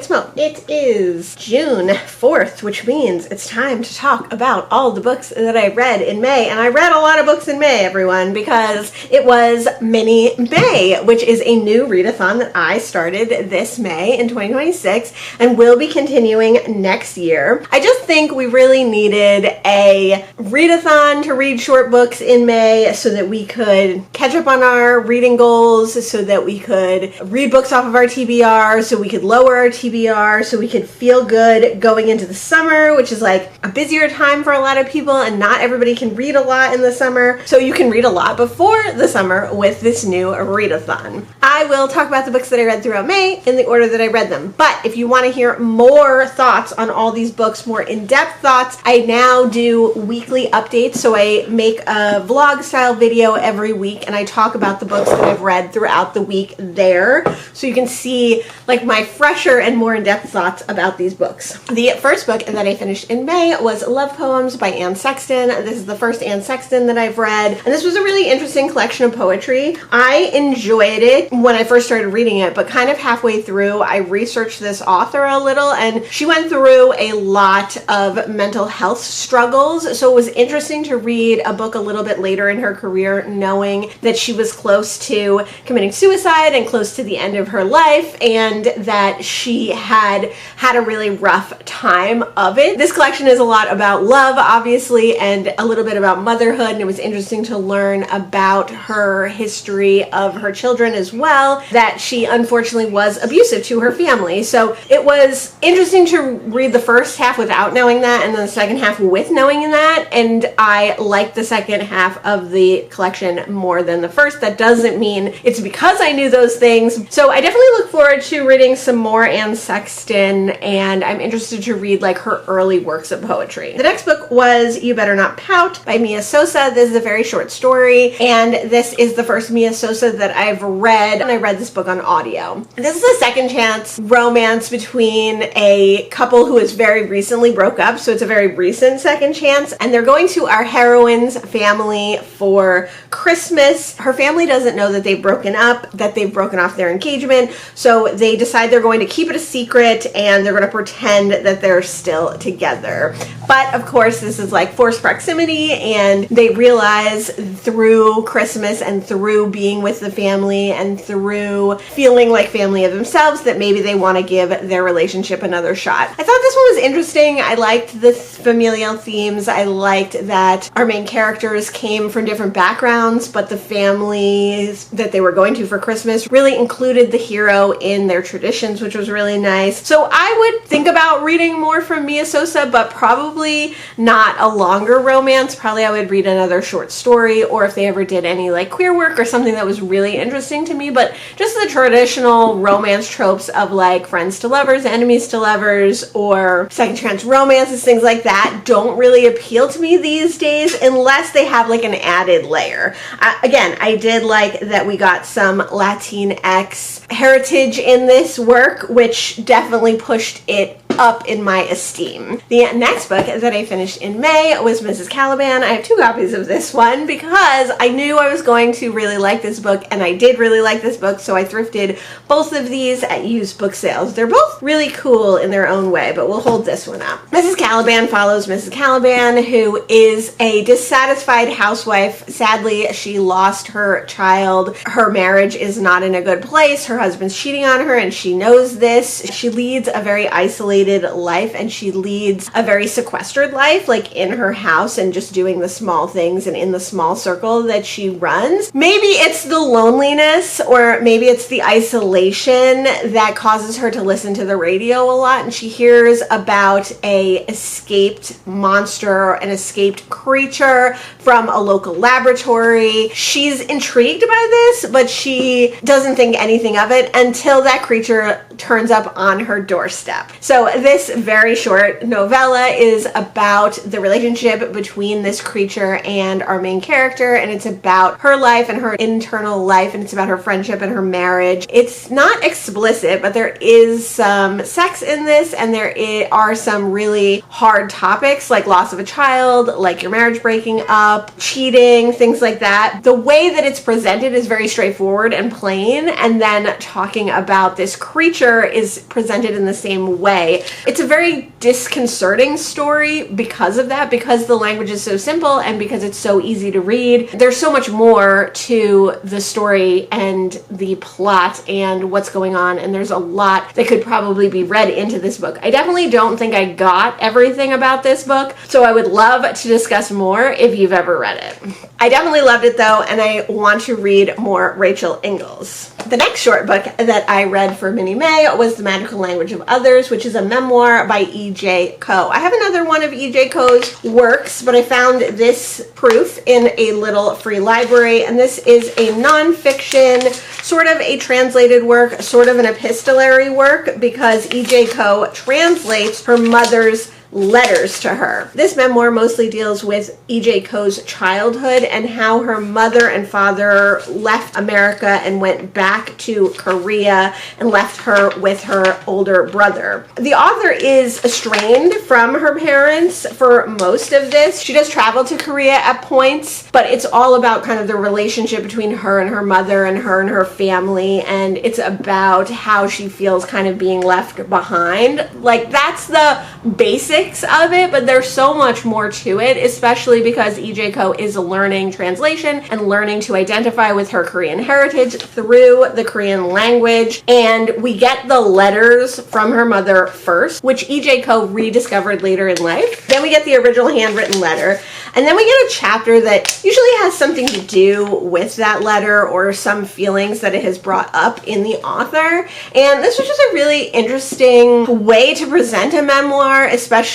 Smoke. It is June 4th, which means it's time to talk about all the books that I read in May. And I read a lot of books in May, everyone, because it was Mini May, which is a new readathon that I started this May in 2026 and will be continuing next year. I just think we really needed a readathon to read short books in May so that we could catch up on our reading goals, so that we could read books off of our TBR, so we could lower our TBR, so we could feel good going into the summer, which is like a busier time for a lot of people, and not everybody can read a lot in the summer. So you can read a lot before the summer with this new readathon. I will talk about the books that I read throughout May in the order that I read them. But if you want to hear more thoughts on all these books, more in-depth thoughts, I now do weekly updates. So I make a vlog style video every week and I talk about the books that I've read throughout the week there. So you can see like my fresher and more in-depth thoughts about these books. The first book that I finished in May was Love Poems by Anne Sexton. This is the first Anne Sexton that I've read. And this was a really interesting collection of poetry. I enjoyed it when I first started reading it, but kind of halfway through, I researched this author a little, and she went through a lot of mental health struggles. So it was interesting to read a book a little bit later in her career, knowing that she was close to committing suicide and close to the end of her life, and that she had a really rough time of it. This collection is a lot about love, obviously, and a little bit about motherhood, and it was interesting to learn about her history of her children as well, that she unfortunately was abusive to her family. So it was interesting to read the first half without knowing that, and then the second half with knowing that, and I liked the second half of the collection more than the first. That doesn't mean it's because I knew those things. So I definitely look forward to reading some more Anne Sexton, and I'm interested to read like her early works of poetry. The next book was You Better Not Pout by Mia Sosa. This is a very short story, and this is the first Mia Sosa that I've read, and I read this book on audio. This is a second chance romance between a couple who has very recently broke up, so it's a very recent second chance, and they're going to our heroine's family for Christmas. Her family doesn't know that they've broken up, that they've broken off their engagement, so they decide they're going to keep it a secret and they're going to pretend that they're still together. But of course, this is like forced proximity, and they realize through Christmas and through being with the family and through feeling like family of themselves that maybe they want to give their relationship another shot. I thought this one was interesting. I liked the familial themes. I liked that our main characters came from different backgrounds, but the families that they were going to for Christmas really included the hero in their traditions, which was really nice. So I would think about reading more from Mia Sosa, but probably not a longer romance. Probably I would read another short story, or if they ever did any like queer work or something that was really interesting to me. But just the traditional romance tropes of like friends to lovers, enemies to lovers, or second chance romances, things like that don't really appeal to me these days unless they have like an added layer. Again, I did like that we got some Latinx heritage in this work, which definitely pushed it up in my esteem. The next book that I finished in May was Mrs. Caliban. I have 2 copies of this one because I knew I was going to really like this book, and I did really like this book, so I thrifted both of these at used book sales. They're both really cool in their own way, but we'll hold this one up. Mrs. Caliban follows Mrs. Caliban, who is a dissatisfied housewife. Sadly, she lost her child. Her marriage is not in a good place. Her husband's cheating on her, and she knows this. She leads a very isolated life, and she leads a very sequestered life, like in her house and just doing the small things and in the small circle that she runs. Maybe it's the loneliness, or maybe it's the isolation that causes her to listen to the radio a lot, and she hears about a escaped monster, an escaped creature from a local laboratory. She's intrigued by this, but she doesn't think anything of it until that creature turns up on her doorstep. So this very short novella is about the relationship between this creature and our main character, and it's about her life and her internal life, and it's about her friendship and her marriage. It's not explicit, but there is some sex in this, and there are some really hard topics like loss of a child, like your marriage breaking up, cheating, things like that. The way that it's presented is very straightforward and plain, and then talking about this creature is presented in the same way. It's a very disconcerting story because of that, because the language is so simple and because it's so easy to read. There's so much more to the story and the plot and what's going on, and there's a lot that could probably be read into this book. I definitely don't think I got everything about this book, so I would love to discuss more if you've ever read it. I definitely loved it though, and I want to read more Rachel Ingalls. The next short book that I read for Mini May was The Magical Language of Others, which is a memoir by E.J. Coe. I have another one of E.J. Coe's works, but I found this proof in a little free library, and this is a nonfiction, sort of a translated work, sort of an epistolary work, because E.J. Coe translates her mother's letters to her. This memoir mostly deals with E.J. Coe's childhood and how her mother and father left America and went back to Korea and left her with her older brother. The author is estranged from her parents for most of this. She does travel to Korea at points, but it's all about kind of the relationship between her and her mother and her family, and it's about how she feels kind of being left behind. Like, that's the basic of it, but there's so much more to it, especially because E.J. Coe is learning translation and learning to identify with her Korean heritage through the Korean language. And we get the letters from her mother first, which E.J. Coe rediscovered later in life. Then we get the original handwritten letter, and then we get a chapter that usually has something to do with that letter or some feelings that it has brought up in the author. And this was just a really interesting way to present a memoir, especially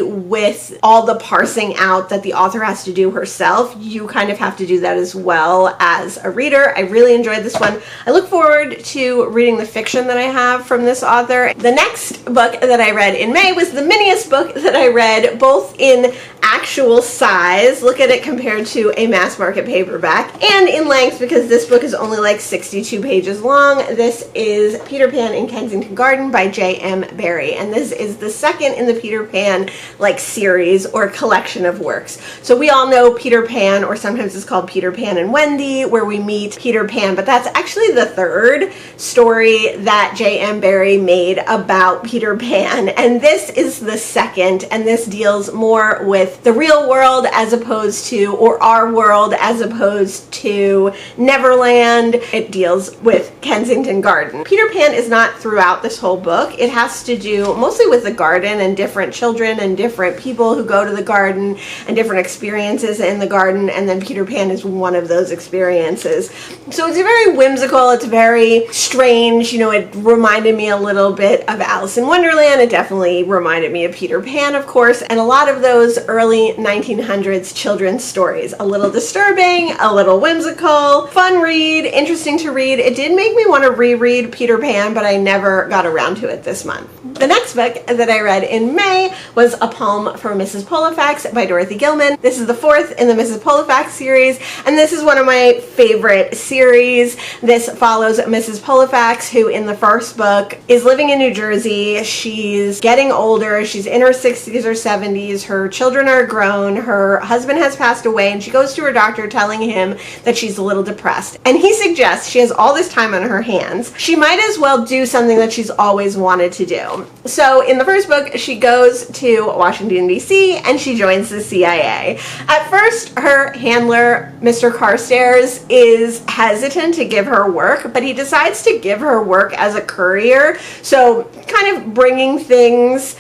with all the parsing out that the author has to do herself. You kind of have to do that as well as a reader. I really enjoyed this one. I look forward to reading the fiction that I have from this author. The next book that I read in May was the miniest book that I read, both in actual size, look at it compared to a mass market paperback, and in length, because this book is only like 62 pages long. This is Peter Pan in Kensington Garden by J.M. Barrie, and this is the second in the Peter Pan like series or collection of works. So we all know Peter Pan, or sometimes it's called Peter Pan and Wendy, where we meet Peter Pan, but that's actually the third story that J.M. Barrie made about Peter Pan, and this is the second, and this deals more with the real world as opposed to, or our world as opposed to Neverland. It deals with Kensington Garden. Peter Pan is not throughout this whole book. It has to do mostly with the garden and different children and different people who go to the garden and different experiences in the garden, and then Peter Pan is one of those experiences. So it's very whimsical, it's very strange, you know, it reminded me a little bit of Alice in Wonderland. It definitely reminded me of Peter Pan, of course, and a lot of those early 1900s children's stories. A little disturbing, a little whimsical, fun read, interesting to read. It did make me want to reread Peter Pan, but I never got around to it this month. The next book that I read in May was A Poem for Mrs. Pollifax by Dorothy Gilman. This is the fourth in the Mrs. Pollifax series, and this is one of my favorite series. This follows Mrs. Pollifax, who in the first book is living in New Jersey. She's getting older. She's in her 60s or 70s. Her children are grown. Her husband has passed away, and she goes to her doctor telling him that she's a little depressed. And he suggests she has all this time on her hands. She might as well do something that she's always wanted to do. So in the first book, she goes to Washington, D.C., and she joins the CIA. At first, her handler, Mr. Carstairs, is hesitant to give her work, but he decides to give her work as a courier. So kind of bringing things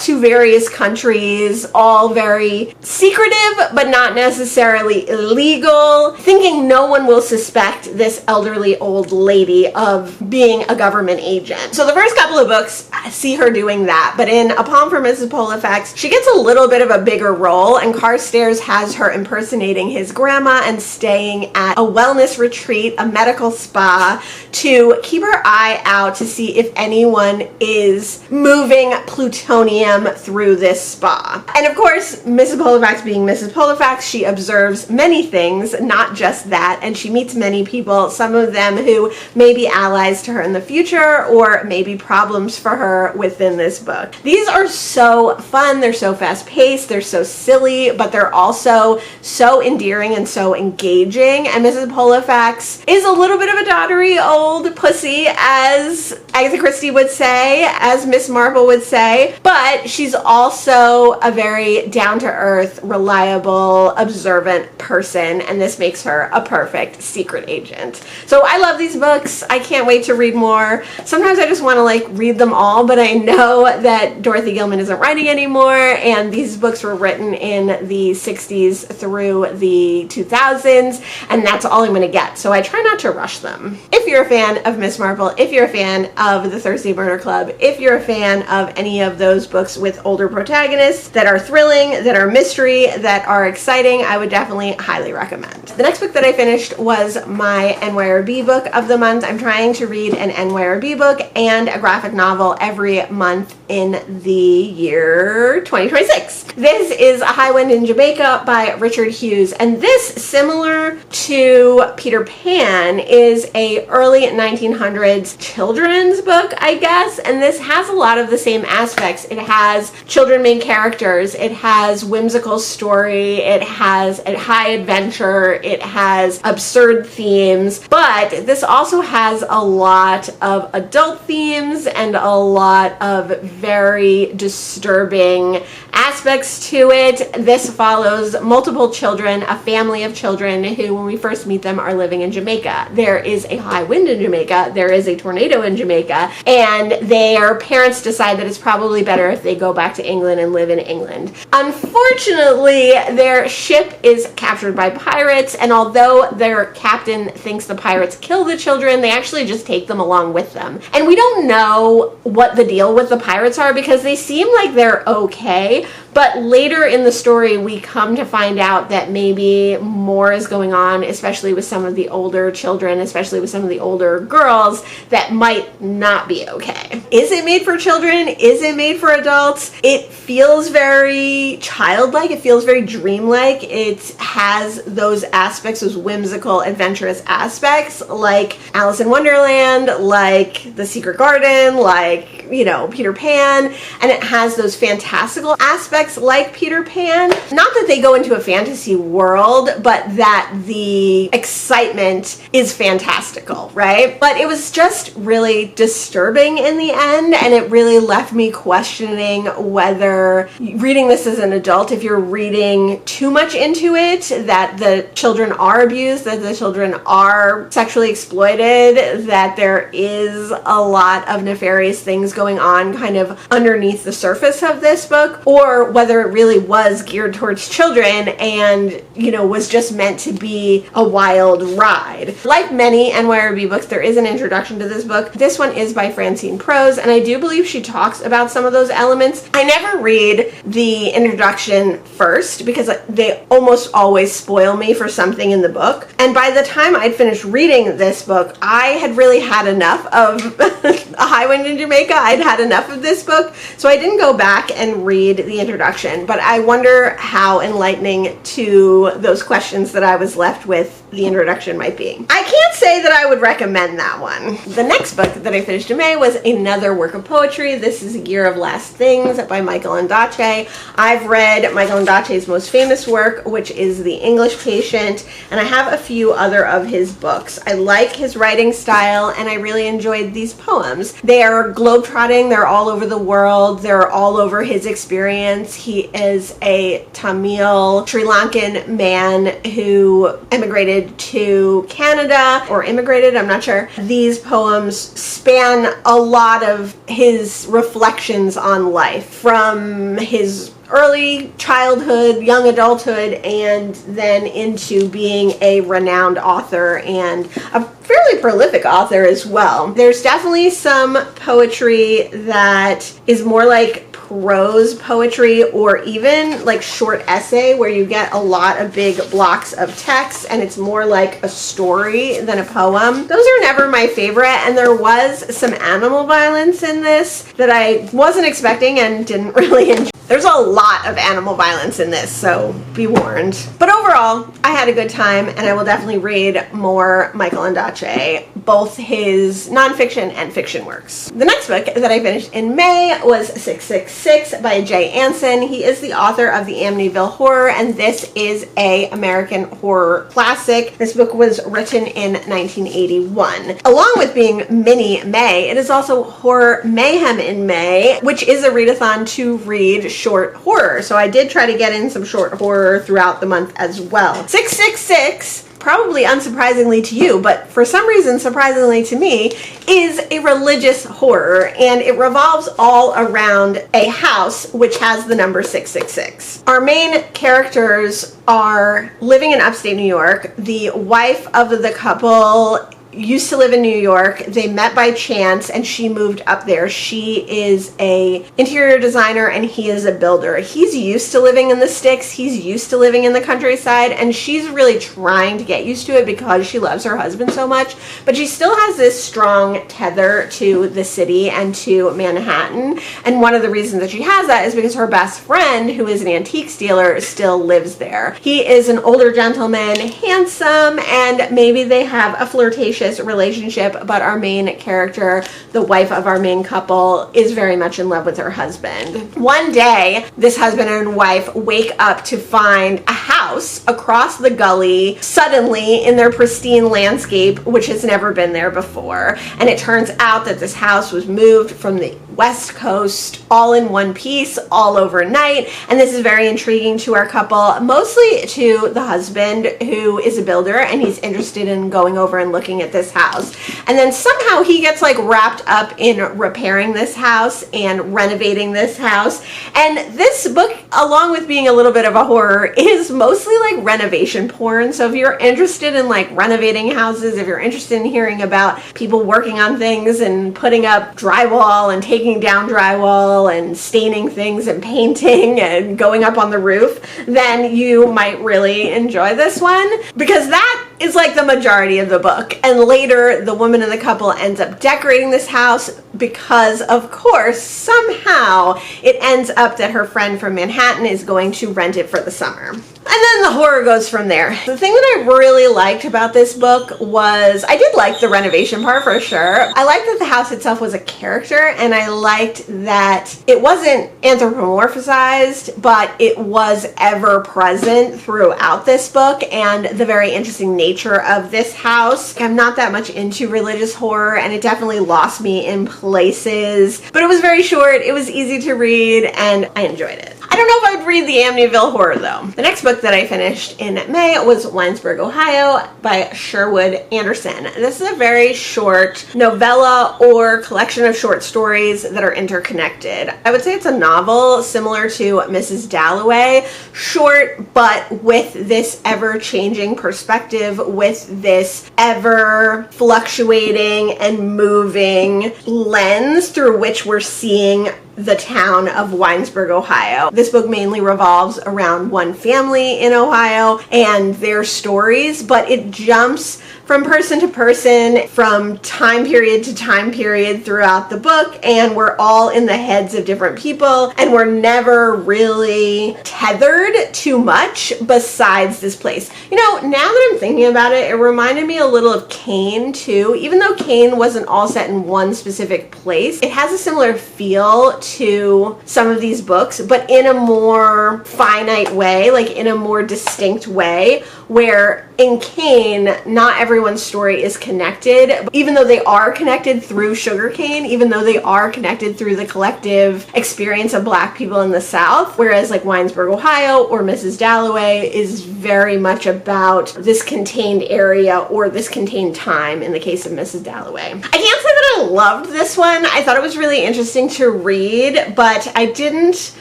to various countries, all very secret secretive, but not necessarily illegal, thinking no one will suspect this elderly old lady of being a government agent. So the first couple of books see her doing that, but in A Poem for Mrs. Pollifax, she gets a little bit of a bigger role, and Carstairs has her impersonating his grandma and staying at a wellness retreat, a medical spa, to keep her eye out to see if anyone is moving plutonium through this spa. And of course, Mrs. Pollifax being Mrs. Pollifax, she observes many things, not just that, and she meets many people, some of them who may be allies to her in the future or maybe problems for her within this book. These are so fun, they're so fast-paced, they're so silly, but they're also so endearing and so engaging. And Mrs. Pollifax is a little bit of a doddery old pussy, as Agatha Christie would say, as Miss Marple would say, but she's also a very down-to-earth, reliable, observant person, and this makes her a perfect secret agent. So I love these books. I can't wait to read more. Sometimes I just want to read them all, but I know that Dorothy Gilman isn't writing anymore, and these books were written in the 60s through the 2000s, and that's all I'm going to get. So I try not to rush them. If you're a fan of Miss Marple, if you're a fan of the Thursday Murder Club, if you're a fan of any of those books with older protagonists that are thrilling, that are mystery, that are exciting, I would definitely highly recommend. The next book that I finished was my NYRB book of the month. I'm trying to read an NYRB book and a graphic novel every month in the year 2026. This is A High Wind in Jamaica by Richard Hughes, and this, similar to Peter Pan, is a early 1900s children's book, I guess, and this has a lot of the same aspects. It has children main characters, it has whimsical story, it has a high adventure, it has absurd themes, but this also has a lot of adult themes and a lot of very disturbing aspects to it. This follows multiple children, a family of children who, when we first meet them, are living in Jamaica. There is a high wind in Jamaica, there is a tornado in Jamaica, and their parents decide that it's probably better if they go back to England and live in England. Unfortunately, their ship is captured by pirates, and although their captain thinks the pirates kill the children, they actually just take them along with them. And we don't know what the deal with the pirates are because they seem like they're okay, but later in the story we come to find out that maybe more is going on, especially with some of the older children, especially with some of the older girls, that might not be okay. Is it made for children? Is it made for adults? It feels very childlike, it feels very dreamlike. It has those aspects, those whimsical, adventurous aspects, like Alice in Wonderland, like The Secret Garden, like, Peter Pan, and it has those fantastical aspects like Peter Pan. Not that they go into a fantasy world, but that the excitement is fantastical, right? But it was just really disturbing in the end, and it really left me questioning whether reading this as an adult, if you're reading too much into it, that the children are abused, that the children are sexually exploited, that there is a lot of nefarious things going on kind of underneath the surface of this book, or whether it really was geared towards children and, was just meant to be a wild ride. Like many NYRB books, there is an introduction to this book. This one is by Francine Prose, and I do believe she talks about some of those elements. I never read the introduction first because they almost always spoil me for something in the book. And by the time I'd finished reading this book, I had really had enough of A High Wind in Jamaica. I'd had enough of this book, so I didn't go back and read the introduction, but I wonder how enlightening to those questions that I was left with the introduction might be. I can't say that I would recommend that one. The next book that I finished in May was another work of poetry. This is A Year of Last Things by Michael Ondaatje. I've read Michael Ondaatje's most famous work, which is The English Patient, and I have a few other of his books. I like his writing style, and I really enjoyed these poems. They are globetrotting, they're all over the world, they're all over his experience. He is a Tamil Sri Lankan man who emigrated to Canada, or immigrated, I'm not sure. These poems span a lot of his reflections on life, from his early childhood, young adulthood, and then into being a renowned author and a fairly prolific author as well. There's definitely some poetry that is more like prose poetry or even like short essay where you get a lot of big blocks of text and it's more like a story than a poem. Those are never my favorite, and there was some animal violence in this that I wasn't expecting and didn't really enjoy. There's a lot of animal violence in this, so be warned. But overall, I had a good time, and I will definitely read more Michael Ondaatje, both his nonfiction and fiction works. The next book that I finished in May was 666 by Jay Anson. He is the author of the Amityville Horror, and this is an American horror classic. This book was written in 1981. Along with being mini May, it is also Horror Mayhem in May, which is a readathon to read short horror. So I did try to get in some short horror throughout the month as well. 666, probably unsurprisingly to you, but for some reason surprisingly to me, is a religious horror, and it revolves all around a house which has the number 666. Our main characters are living in upstate New York. The wife of the couple used to live in New York. They met by chance and she moved up there. She is a interior designer and he is a builder. He's used to living in the sticks. He's used to living in the countryside, and she's really trying to get used to it because she loves her husband so much, but she still has this strong tether to the city and to Manhattan. And one of the reasons that she has that is because her best friend, who is an antiques dealer, still lives there. He is an older gentleman, handsome, and maybe they have a flirtatious relationship, but our main character, the wife of our main couple, is very much in love with her husband. One day, this husband and wife wake up to find a house across the gully suddenly in their pristine landscape, which has never been there before. And it turns out that this house was moved from the West Coast all in one piece, all overnight. And this is very intriguing to our couple, mostly to the husband, who is a builder and he's interested in going over and looking at this house. And then somehow he gets like wrapped up in repairing this house and renovating this house. And this book, along with being a little bit of a horror, is mostly like renovation porn. So if you're interested in like renovating houses, if you're interested in hearing about people working on things and putting up drywall and taking down drywall and staining things and painting and going up on the roof, then you might really enjoy this one, because that is like the majority of the book. And later, the woman in the couple ends up decorating this house because, of course, somehow it ends up that her friend from Manhattan is going to rent it for the summer. And then the horror goes from there. The thing that I really liked about this book was, I did like the renovation part for sure. I liked that the house itself was a character, and I liked that it wasn't anthropomorphized, but it was ever present throughout this book, and the very interesting nature of this house. I'm not that much into religious horror, and it definitely lost me in places, but it was very short, it was easy to read, and I enjoyed it. I don't know if I would read the Amityville Horror though. The next book that I finished in May was Winesburg, Ohio by Sherwood Anderson. This is a very short novella or collection of short stories that are interconnected. I would say it's a novel similar to Mrs. Dalloway, short but with this ever-changing perspective, with this ever fluctuating and moving lens through which we're seeing the town of Winesburg, Ohio. This book mainly revolves around one family in Ohio and their stories, but it jumps from person to person, from time period to time period throughout the book, and we're all in the heads of different people, and we're never really tethered too much besides this place. You know, now that I'm thinking about it, it reminded me a little of Kane too. Even though Kane wasn't all set in one specific place, it has a similar feel to some of these books, but in a more finite way, like in a more distinct way, where in Kane, not everyone's story is connected, even though they are connected through sugarcane, even though they are connected through the collective experience of Black people in the South, whereas like Winesburg, Ohio, or Mrs. Dalloway is very much about this contained area or this contained time in the case of Mrs. Dalloway. I can't say that that I loved this one. I thought it was really interesting to read, but I didn't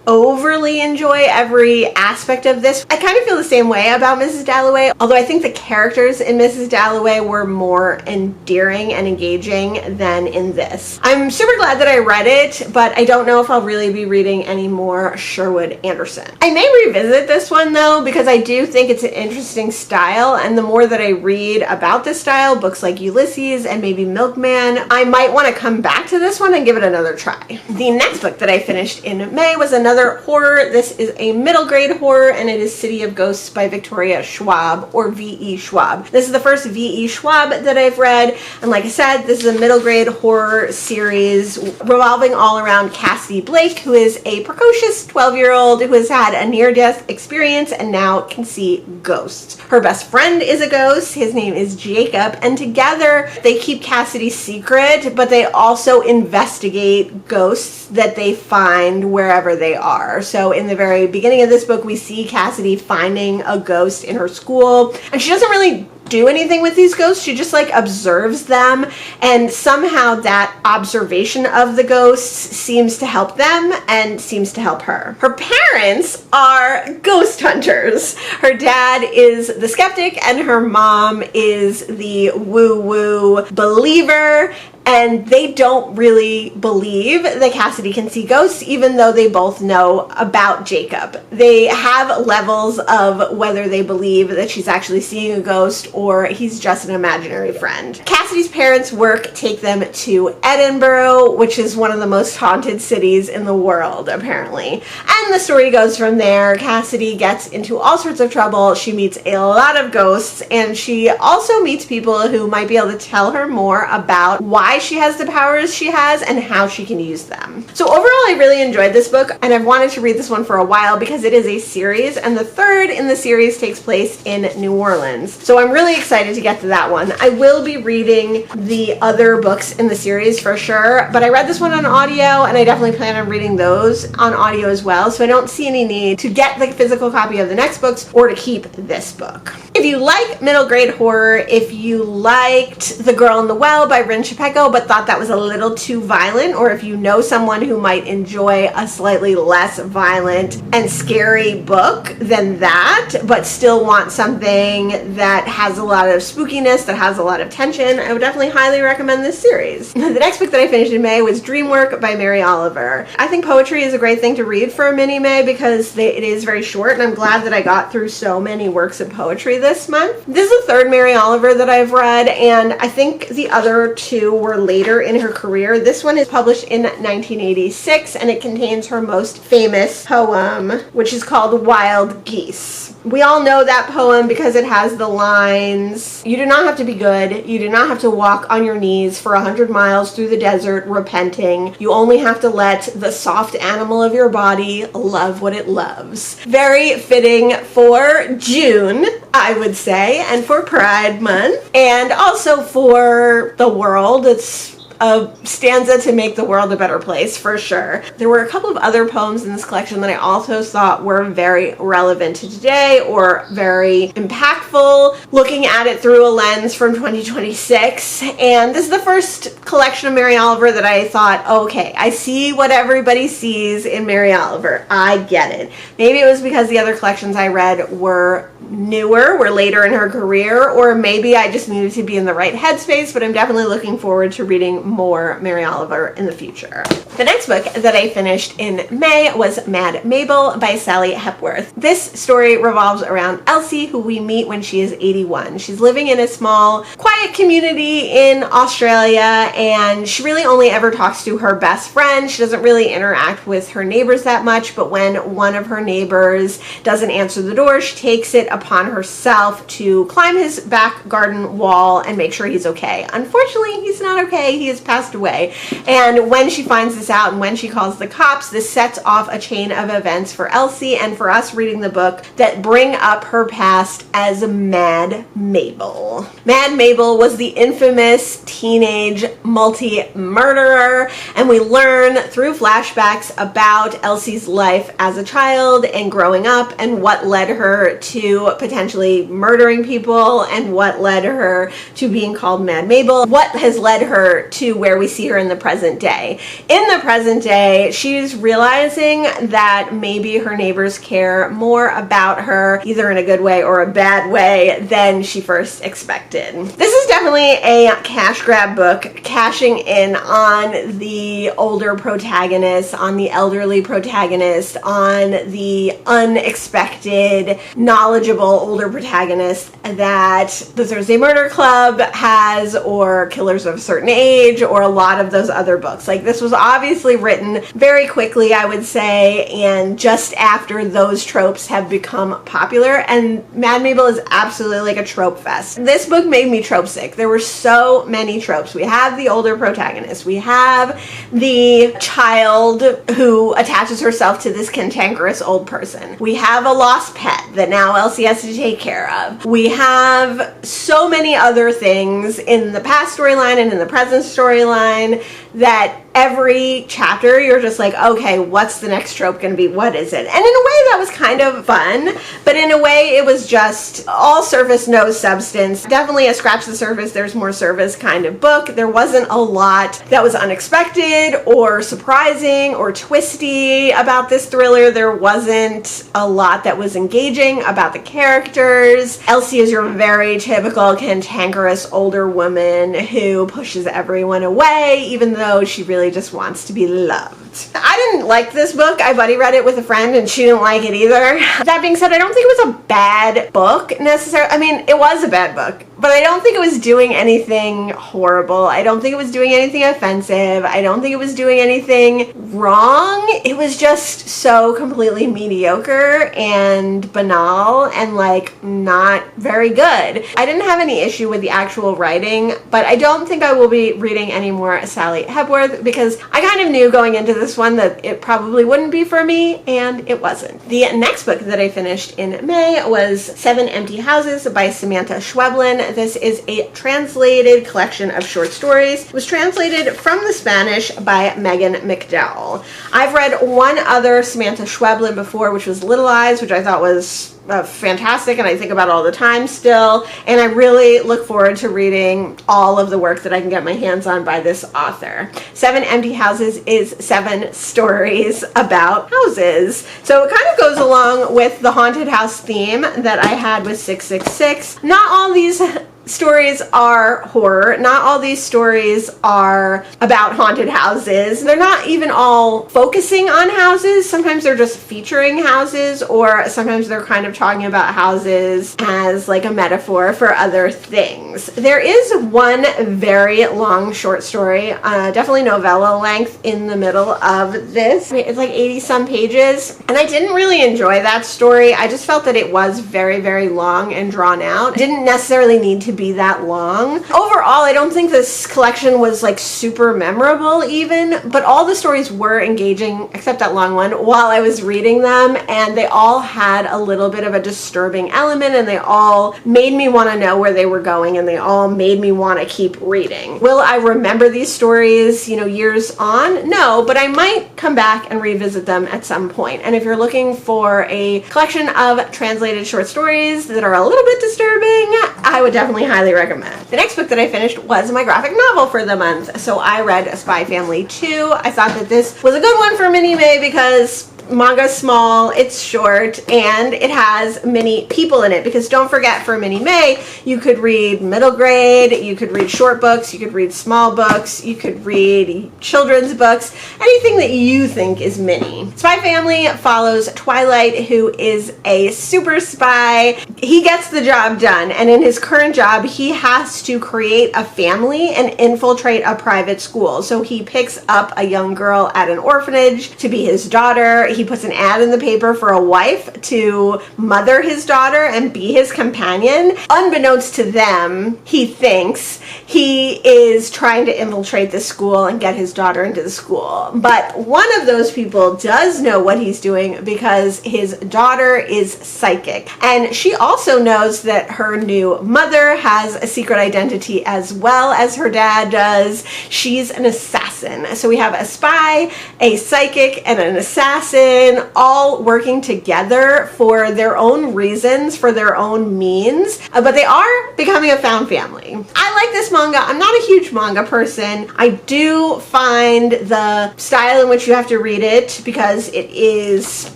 overly enjoy every aspect of this. I kind of feel the same way about Mrs. Dalloway, although I think the characters in Mrs. Dalloway were more endearing and engaging than in this. I'm super glad that I read it, but I don't know if I'll really be reading any more Sherwood Anderson. I may revisit this one though, because I do think it's an interesting style, and the more that I read about this style, books like Ulysses and maybe Milkman, I might want to come back to this one and give it another try. The next book that I finished in May was another horror. This is a middle grade horror, and it is City of Ghosts by Victoria Schwab, or V.E. Schwab. This is the first V.E. Schwab that I've read, and like I said, this is a middle grade horror series revolving all around Cassidy Blake, who is a precocious 12-year-old who has had a near-death experience and now can see ghosts. Her best friend is a ghost. His name is Jacob, and together they keep Cassidy's secret, but they also investigate ghosts that they find wherever they are. So in the very beginning of this book, we see Cassidy finding a ghost in her school, and she doesn't really do anything with these ghosts. She just like observes them, and somehow that observation of the ghosts seems to help them and seems to help her. Her parents are ghost hunters. Her dad is the skeptic and her mom is the woo-woo believer, and they don't really believe that Cassidy can see ghosts, even though they both know about Jacob. They have levels of whether they believe that she's actually seeing a ghost or he's just an imaginary friend. Cassidy's parents' work take them to Edinburgh, which is one of the most haunted cities in the world, apparently. And the story goes from there. Cassidy gets into all sorts of trouble. She meets a lot of ghosts, and she also meets people who might be able to tell her more about why she has the powers she has and how she can use them. So overall, I really enjoyed this book, and I've wanted to read this one for a while because it is a series, and the third in the series takes place in New Orleans. So I'm really excited to get to that one. I will be reading the other books in the series for sure, but I read this one on audio, and I definitely plan on reading those on audio as well, so I don't see any need to get the physical copy of the next books or to keep this book. If you like middle grade horror, if you liked The Girl in the Well by Rin Chapeko but thought that was a little too violent, or if you know someone who might enjoy a slightly less violent and scary book than that, but still want something that has a lot of spookiness, that has a lot of tension, I would definitely highly recommend this series. The next book that I finished in May was Dreamwork by Mary Oliver. I think poetry is a great thing to read for a mini-May because it is very short, and I'm glad that I got through so many works of poetry this month. This is the third Mary Oliver that I've read, and I think the other two were later in her career. This one is published in 1986, and it contains her most famous poem, which is called Wild Geese. We all know that poem because it has the lines, "You do not have to be good. You do not have to walk on your knees for 100 miles through the desert repenting. You only have to let the soft animal of your body love what it loves." Very fitting for June, I would say, and for Pride Month, and also for the world. It's a stanza to make the world a better place, for sure. There were a couple of other poems in this collection that I also thought were very relevant to today or very impactful, looking at it through a lens from 2026. And this is the first collection of Mary Oliver that I thought, okay, I see what everybody sees in Mary Oliver. I get it. Maybe it was because the other collections I read were newer, were later in her career, or maybe I just needed to be in the right headspace, but I'm definitely looking forward to reading more Mary Oliver in the future. The next book that I finished in May was Mad Mabel by Sally Hepworth. This story revolves around Elsie, who we meet when she is 81. She's living in a small, quiet community in Australia, and she really only ever talks to her best friend. She doesn't really interact with her neighbors that much, but when one of her neighbors doesn't answer the door, she takes it upon herself to climb his back garden wall and make sure he's okay. Unfortunately, he's not okay. He has passed away. And when she finds this out and when she calls the cops, this sets off a chain of events for Elsie and for us reading the book that bring up her past as Mad Mabel. Mad Mabel was the infamous teenage multi-murderer, and we learn through flashbacks about Elsie's life as a child and growing up and what led her to potentially murdering people and what led her to being called Mad Mabel, what has led her to to where we see her in the present day. In the present day, she's realizing that maybe her neighbors care more about her, either in a good way or a bad way, than she first expected. This is definitely a cash grab book, cashing in on the older protagonist, on the elderly protagonist, on the unexpected, knowledgeable older protagonist that the Thursday Murder Club has, or Killers of a Certain Age, or a lot of those other books. Like, this was obviously written very quickly, I would say, and just after those tropes have become popular, and Mad Mabel is absolutely like a trope fest. This book made me trope sick. There were so many tropes. We have the older protagonist. We have the child who attaches herself to this cantankerous old person. We have a lost pet that now Elsie has to take care of. We have so many other things in the past storyline and in the present storyline that every chapter you're just like, okay, what's the next trope going to be? What is it? And in a way that was kind of fun, but in a way it was just all surface, no substance. Definitely a scratch the surface, there's more service kind of book. There wasn't a lot that was unexpected or surprising or twisty about this thriller. There wasn't a lot that was engaging about the characters. Elsie is your very typical cantankerous older woman who pushes everyone away, even though she really just wants to be loved. I didn't like this book. I buddy read it with a friend and she didn't like it either. That being said, I don't think it was a bad book necessarily. I mean, it was a bad book, but I don't think it was doing anything horrible. I don't think it was doing anything offensive. I don't think it was doing anything wrong. It was just so completely mediocre and banal and like not very good. I didn't have any issue with the actual writing, but I don't think I will be reading any more Sally Hepworth because I kind of knew going into this one that it probably wouldn't be for me, and it wasn't. The next book that I finished in May was 7 Empty Houses by Samantha Schweblin. This is a translated collection of short stories. It was translated from the Spanish by Megan McDowell. I've read one other Samantha Schweblin before, which was Little Eyes, which I thought was fantastic and I think about all the time still, and I really look forward to reading all of the work that I can get my hands on by this author. 7 Empty Houses is 7 stories about houses, so it kind of goes along with the haunted house theme that I had with 666. Not all these stories are horror. Not all these stories are about haunted houses. They're not even all focusing on houses. Sometimes they're just featuring houses, or sometimes they're kind of talking about houses as like a metaphor for other things. There is one very long short story, definitely novella length, in the middle of this. It's like 80 some pages, and I didn't really enjoy that story. I just felt that it was very, very long and drawn out. It didn't necessarily need to be that long. Overall, I don't think this collection was like super memorable even, but all the stories were engaging except that long one while I was reading them, and they all had a little bit of a disturbing element, and they all made me want to know where they were going, and they all made me want to keep reading. Will I remember these stories, years on? No, but I might come back and revisit them at some point. And if you're looking for a collection of translated short stories that are a little bit disturbing, I would definitely highly recommend. The next book that I finished was my graphic novel for the month. So I read Spy Family 2. I thought that this was a good one for Mini May because manga's small, it's short, and it has many people in it, because don't forget, for Mini May, you could read middle grade, you could read short books, you could read small books, you could read children's books, anything that you think is mini. Spy Family follows Twilight, who is a super spy. He gets the job done, and in his current job, he has to create a family and infiltrate a private school. So he picks up a young girl at an orphanage to be his daughter. He puts an ad in the paper for a wife to mother his daughter and be his companion. Unbeknownst to them, he thinks he is trying to infiltrate the school and get his daughter into the school. But one of those people does know what he's doing, because his daughter is psychic. And she also knows that her new mother has a secret identity as well as her dad does. She's an assassin. So we have a spy, a psychic, and an assassin. Sexton all working together for their own reasons, for their own means, but they are becoming a found family. I like this manga. I'm not a huge manga person. I do find the style in which you have to read it, because it is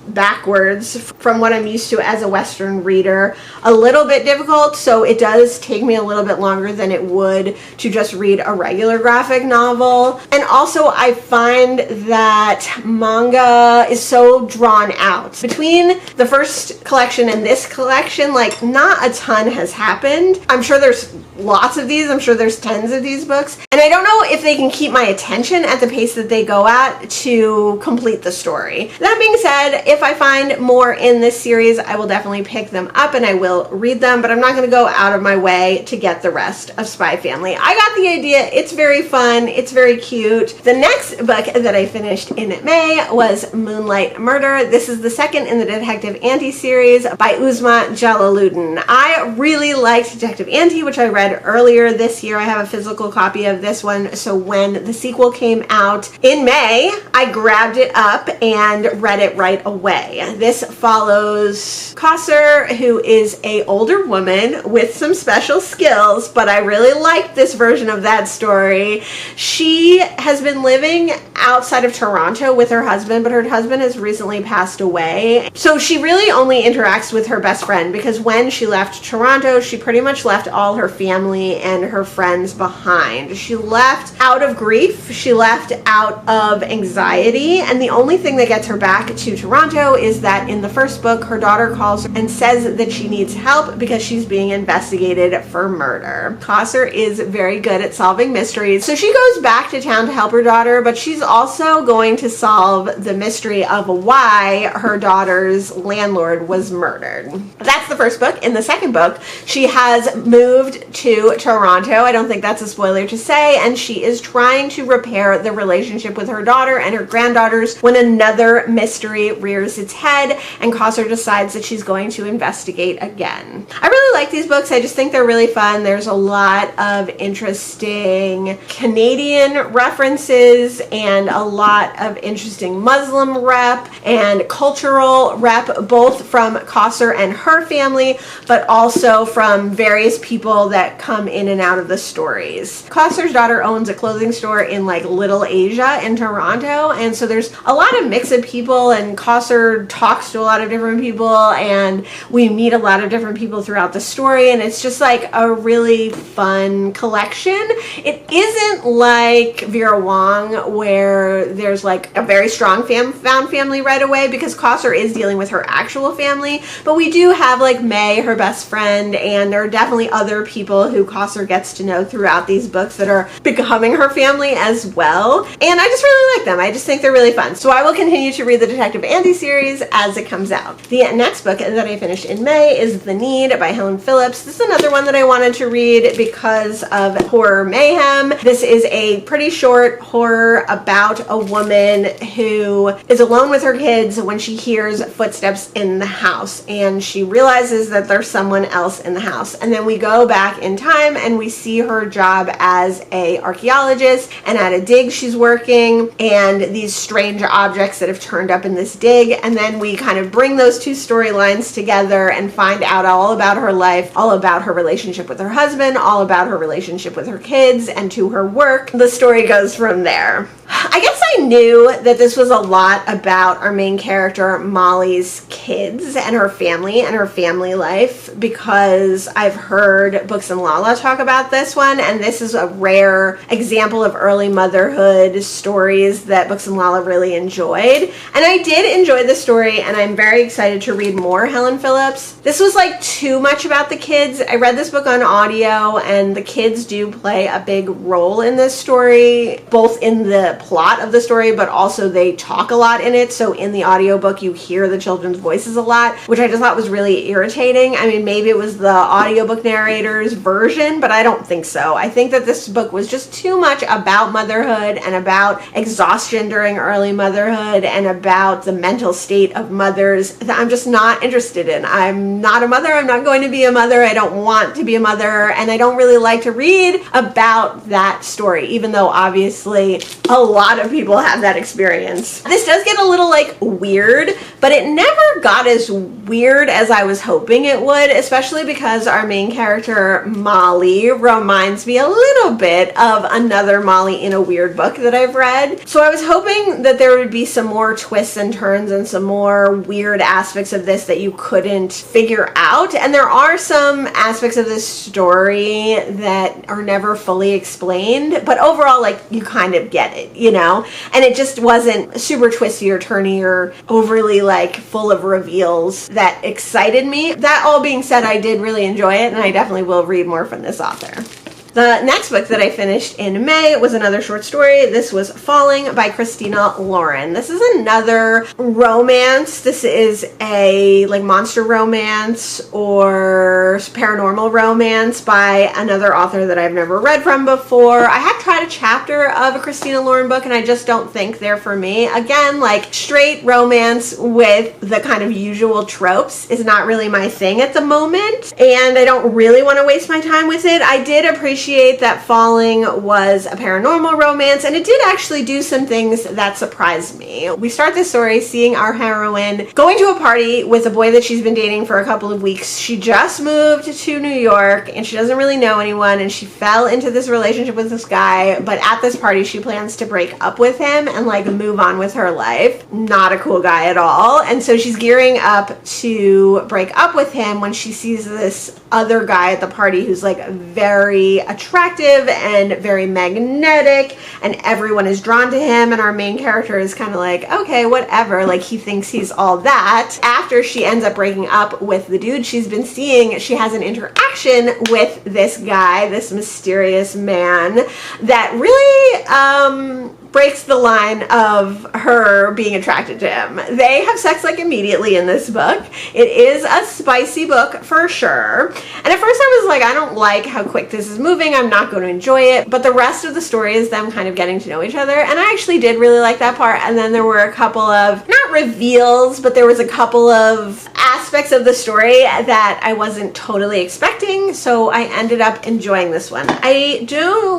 backwards from what I'm used to as a Western reader, a little bit difficult, so it does take me a little bit longer than it would to just read a regular graphic novel. And also I find that manga is so drawn out. Between the first collection and this collection, like, not a ton has happened. I'm sure there's lots of these. I'm sure there's tens of these books. And I don't know if they can keep my attention at the pace that they go at to complete the story. That being said, if I find more in this series, I will definitely pick them up and I will read them, but I'm not going to go out of my way to get the rest of Spy Family. I got the idea. It's very fun. It's very cute. The next book that I finished in May was Moonlight Murder. This is the second in the Detective Auntie series by Uzma Jalaluddin. I really liked Detective Auntie, which I read earlier this year. I have a physical copy of this one, so when the sequel came out in May, I grabbed it up and read it right away. This follows Kosser, who is an older woman with some special skills, but I really liked this version of that story. She has been living outside of Toronto with her husband, but her husband has recently passed away. So she really only interacts with her best friend, because when she left Toronto, she pretty much left all her family and her friends behind. She left out of grief. She left out of anxiety. And the only thing that gets her back to Toronto is that in the first book, her daughter calls her and says that she needs help because she's being investigated for murder. Kosser is very good at solving mysteries. So she goes back to town to help her daughter, but she's also going to solve the mystery of why her daughter's landlord was murdered. That's the first book. In the second book, she has moved to Toronto. I don't think that's a spoiler to say, and she is trying to repair the relationship with her daughter and her granddaughters when another mystery rears its head, and Kosser decides that she's going to investigate again. I really like these books. I just think they're really fun. There's a lot of interesting Canadian references and a lot of interesting Muslim rep and cultural rep, both from Kosser and her family, but also from various people that come in and out of the stories. Kosser's daughter owns a clothing store in like Little Asia in Toronto, and so there's a lot of mix of people, and Kosser talks to a lot of different people, and we meet a lot of different people throughout the story, and it's just like a really fun collection. It isn't like Vera Wong, where there's like a very strong found family right away, because Kosser is dealing with her actual family, but we do have like May, her best friend, and there are definitely other people who Kosser gets to know throughout these books that are becoming her family as well, and I just really like them. I just think they're really fun. So I will continue to read the Detective Auntie series as it comes out. The next book that I finished in May is The Need by Helen Phillips. This is another one that I wanted to read because of Horror Mayham. This is a pretty short horror about a woman who is alone with her kids when she hears footsteps in the house, and she realizes that there's someone else in the house. And then we go back in time and we see her job as a archaeologist and at a dig she's working, and these strange objects that have turned up in this dig, and then we kind of bring those two storylines together and find out all about her life, all about her relationship with her husband, all about her relationship with her kids and to her work. The story goes from there. I guess I knew that this was a lot about our main character Molly's kids and her family life, because I've heard Books and Lala talk about this one, and this is a rare example of early motherhood stories that Books and Lala really enjoyed. And I did enjoy the story, and I'm very excited to read more Helen Phillips. This was like too much about the kids. I read this book on audio, and the kids do play a big role in this story, both in the plot of the story, but also they talk a lot in it. So in the audiobook, you hear the children's voices a lot, which I just thought was really irritating. I mean, maybe it was the audiobook narrator's version, but I don't think so. I think that this book was just too much about motherhood and about exhaustion during early motherhood and about the mental state of mothers that I'm just not interested in. I'm not a mother. I'm not going to be a mother. I don't want to be a mother, and I don't really like to read about that story, even though obviously a lot of people people have that experience. This does get a little like weird, but it never got as weird as I was hoping it would, especially because our main character, Molly, reminds me a little bit of another Molly in a weird book that I've read. So I was hoping that there would be some more twists and turns and some more weird aspects of this that you couldn't figure out. And there are some aspects of this story that are never fully explained, but overall, like, you kind of get it, you know? And it just wasn't super twisty or turny or overly, like, full of reveals that excited me. That all being said, I did really enjoy it, and I definitely will read more from this author. The next book that I finished in May was another short story. This was Falling by Christina Lauren. This is another romance. This is a like monster romance or paranormal romance by another author that I've never read from before. I have tried a chapter of a Christina Lauren book and I just don't think they're for me. Again, like straight romance with the kind of usual tropes is not really my thing at the moment, and I don't really want to waste my time with it. I did appreciate that Falling was a paranormal romance, and it did actually do some things that surprised me. We start this story seeing our heroine going to a party with a boy that she's been dating for a couple of weeks. She just moved to New York and she doesn't really know anyone, and she fell into this relationship with this guy, but at this party she plans to break up with him and like move on with her life. Not a cool guy at all. And so she's gearing up to break up with him when she sees this other guy at the party who's like very attractive and very magnetic, and everyone is drawn to him, and our main character is kind of like, okay, whatever, like he thinks he's all that. After she ends up breaking up with the dude she's been seeing, she has an interaction with this guy, this mysterious man that really breaks the line of her being attracted to him. They have sex like immediately in this book. It is a spicy book for sure. And at first I was like, I don't like how quick this is moving. I'm not going to enjoy it. But the rest of the story is them kind of getting to know each other. And I actually did really like that part. And then there were a couple of, not reveals, but there was a couple of aspects of the story that I wasn't totally expecting. So I ended up enjoying this one. I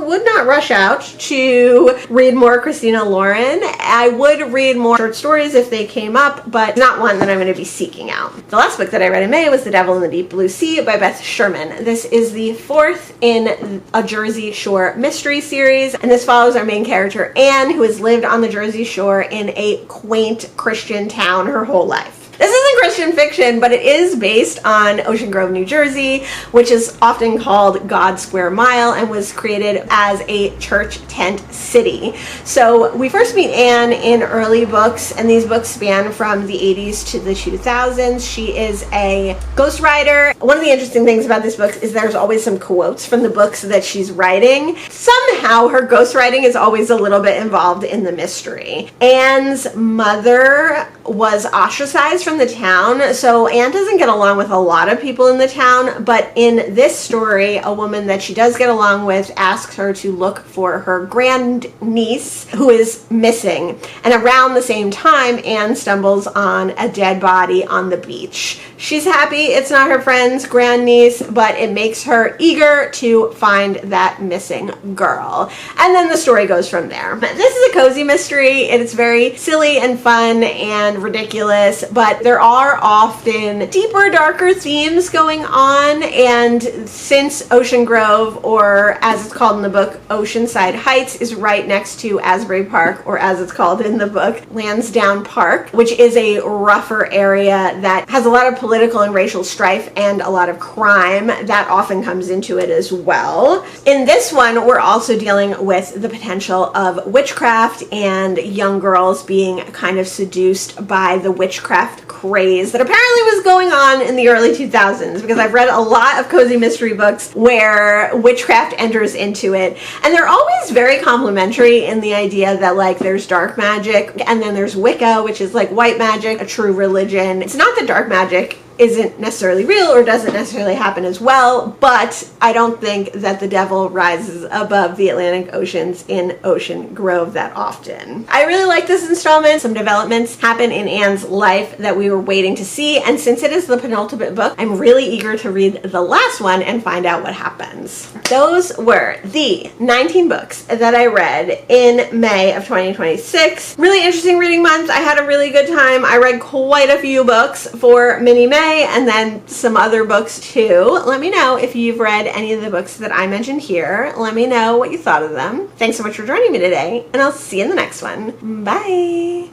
would not rush out to read more Christina Lauren. I would read more short stories if they came up, but not one that I'm going to be seeking out. The last book that I read in May was The Devil in the Deep Blue Sea by Beth Sherman. This is the fourth in a Jersey Shore mystery series, and this follows our main character, Anne, who has lived on the Jersey Shore in a quaint Christian town her whole life. This isn't Christian fiction, but it is based on Ocean Grove, New Jersey, which is often called God Square Mile and was created as a church tent city. So we first meet Anne in early books, and these books span from the 80s to the 2000s. She is a ghostwriter. One of the interesting things about this book is there's always some quotes from the books that she's writing. Somehow her ghostwriting is always a little bit involved in the mystery. Anne's mother was ostracized from the town, so Anne doesn't get along with a lot of people in the town, but in this story, a woman that she does get along with asks her to look for her grandniece who is missing. And around the same time, Anne stumbles on a dead body on the beach. She's happy it's not her friend's grandniece, but it makes her eager to find that missing girl. And then the story goes from there. This is a cozy mystery. It's very silly and fun and ridiculous, but there are often deeper, darker themes going on, and since Ocean Grove, or as it's called in the book, Oceanside Heights, is right next to Asbury Park, or as it's called in the book, Lansdowne Park, which is a rougher area that has a lot of political and racial strife and a lot of crime, that often comes into it as well. In this one, we're also dealing with the potential of witchcraft and young girls being kind of seduced by the witchcraft craze that apparently was going on in the early 2000s, because I've read a lot of cozy mystery books where witchcraft enters into it, and they're always very complimentary in the idea that like there's dark magic and then there's Wicca, which is like white magic, a true religion. It's not that dark magic isn't necessarily real or doesn't necessarily happen as well, but I don't think that the devil rises above the Atlantic Oceans in Ocean Grove that often. I really like this installment. Some developments happen in Anne's life that we were waiting to see, and since it is the penultimate book, I'm really eager to read the last one and find out what happens. Those were the 19 books that I read in May of 2026. Really interesting reading month. I had a really good time. I read quite a few books for Mini May and then some other books too. Let me know if you've read any of the books that I mentioned here. Let me know what you thought of them. Thanks so much for joining me today, and I'll see you in the next one. Bye!